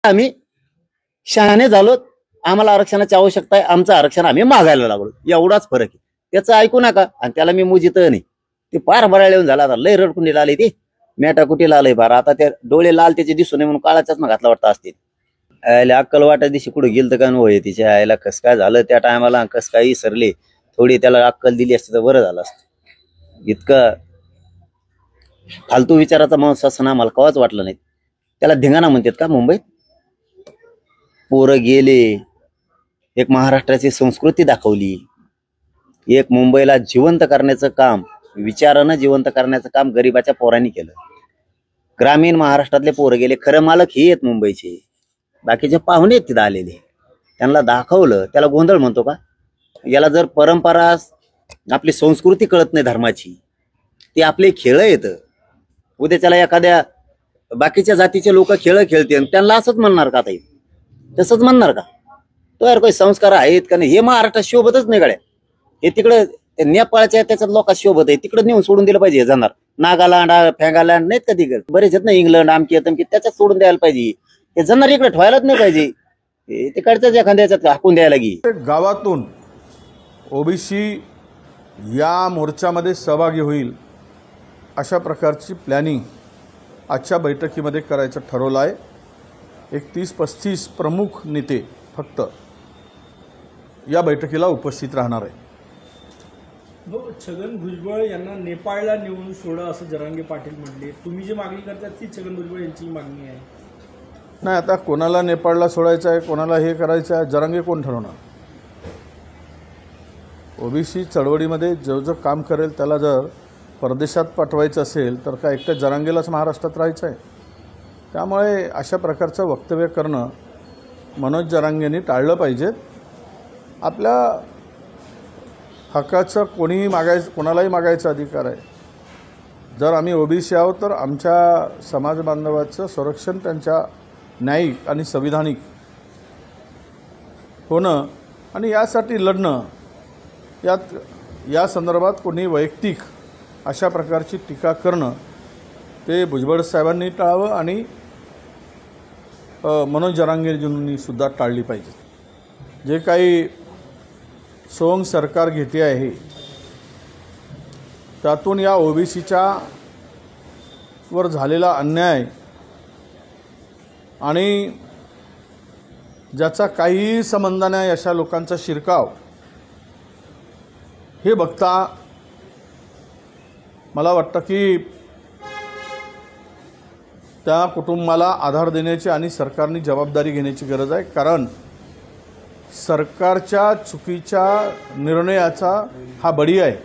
आम्ही शहाणे झालो, आम्हाला आरक्षणाची आवश्यकता आहे, आमचं आरक्षण आम्ही मागायला लागलो, एवढाच फरक आहे. त्याचं ऐकू नका. आणि त्याला मी मुजित नाही, ते पार भरायला येऊन झाला. आता लय रडकुंडीला आली ती मेटा कुटीला आलंय बारा. आता ते डोळे लाल त्याचे दिसू नये म्हणून काळा चष्मा घातला वाटतं असतील. आयला अक्कल वाटा दिवशी कुठं गेलं तर काय होय तिच्या आयला कस काय झालं त्या टायमाला, कस काय विसरले. थोडी त्याला अक्कल दिली असती तर बरं झालं असतं. इतकं फालतू विचाराचा माणूस असं आम्हाला कवाच वाटलं नाही. त्याला धिंगाणा म्हणतात का मुंबईत? पोरं गेले, एक महाराष्ट्राची संस्कृती दाखवली, एक मुंबईला जिवंत करण्याचं काम, विचारानं जिवंत करण्याचं काम गरीबाच्या पोरांनी केलं. ग्रामीण महाराष्ट्रातले पोरं गेले, खरं मालक हे आहेत मुंबईचे, बाकीचे पाहुणे आहेत तिथं आलेले, त्यांना दाखवलं. त्याला गोंधळ म्हणतो का? याला जर परंपरा आपली संस्कृती कळत नाही धर्माची, ती आपले खेळ येत. उद्या त्याला एखाद्या बाकीच्या जातीचे लोक खेळ खेळते त्यांना असंच म्हणणार का? ताई तसंच म्हणणार का? तो यार काही संस्कार आहेत का नाही? हे महाराष्ट्रात शोभतच नाही गड्या. हे तिकडे नेपाळच्या त्याच्यात लोकांना शोभत आहे, तिकडे नेऊन सोडून दिलं पाहिजे. जाणार नागालँड फॅगालँड नाहीत का तिकडे बरेच आहेत ना, इंग्लंड आमकी तमकी, त्याच्यात सोडून द्यायला पाहिजे. हे जाणार इकडे ठेवायलाच नाही पाहिजे. तिकडच्याच एखाद्याच्यात हाकून द्यायला गी. गावातून ओबीसी या मोर्चामध्ये सहभागी होईल अशा प्रकारची प्लॅनिंग आजच्या बैठकीमध्ये करायचं ठरवलं आहे. एक 30-35 प्रमुख नेते फक्त या बैठकीला उपस्थित राहणार आहे. छगन भुजबळ यांना नेपाळला नेऊन सोडा असं जरांगे पाटील म्हणले. तुम्ही जी मागणी करता ती छगन भुजबळ यांची मागणी आहे? नाही, आता कोणाला नेपाळला सोडायचं आहे, कोणाला हे करायचं आहे, जरांगे कोण ठरवणार? ओबीसी चळवळीमध्ये जो काम करेल त्याला जर परदेशात पाठवायचं असेल तर काय एकट्या जरांगेलाच महाराष्ट्रात राहायचं आहे? त्यामुळे अशा प्रकारचं वक्तव्य करणं मनोज जरांगेंनी टाळलं पाहिजे. आपल्या हक्काचं कोणालाही मागायचा अधिकार आहे. जर आम्ही ओबीसी आहोत तर आमच्या समाज बांधवाचं संरक्षण त्यांच्या न्यायिक आणि संविधानिक होणं आणि यासाठी लढणं, या संदर्भात कोणी वैयक्तिक अशा प्रकारची टीका करणं ते भुजबळ साहेबांनी टाळावं आणि मनोज जरांगेंनी सुद्धा टाळली पाहिजे. जे काही सोंग सरकार घेते आहे त्यातून या ओबीसीच्या वर झालेला अन्याय आणि ज्याचा काहीही संबंध नाही अशा लोकांचा शिरकाव हे बघता मला वाटतं की त्या कुटुंबाला आधार देण्याची आणि सरकारने जबाबदारी घेण्याची गरज आहे. कारण सरकारच्या चुकीच्या निर्णयाचा हा बळी आहे.